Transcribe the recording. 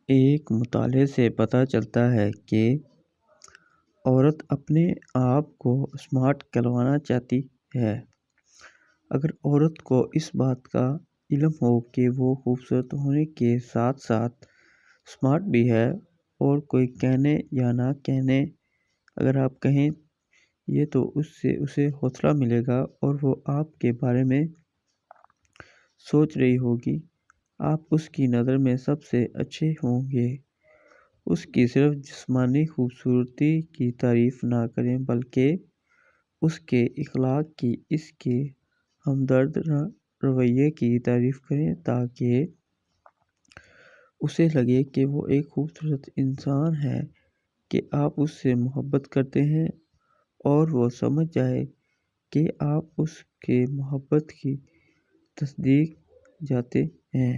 ایک مطالعے سے پتہ چلتا ہے کہ عورت اپنے آپ کو اسمارٹ کہلوانا چاہتی ہے۔ اگر عورت کو اس بات کا علم ہو کہ وہ خوبصورت ہونے کے ساتھ ساتھ اسمارٹ بھی ہے، اور کوئی کہنے یا نہ کہنے اگر آپ کہیں یہ تو اس سے اسے حوصلہ ملے گا اور وہ آپ کے بارے میں سوچ رہی ہوگی، آپ اس کی نظر میں سب سے اچھے ہوں گے۔ اس کی صرف جسمانی خوبصورتی کی تعریف نہ کریں بلکہ اس کے اخلاق کی، اس کے ہمدرد رویے کی تعریف کریں تاکہ اسے لگے کہ وہ ایک خوبصورت انسان ہے، کہ آپ اس سے محبت کرتے ہیں، اور وہ سمجھ جائے کہ آپ اس کے محبت کی تصدیق جاتے ہیں۔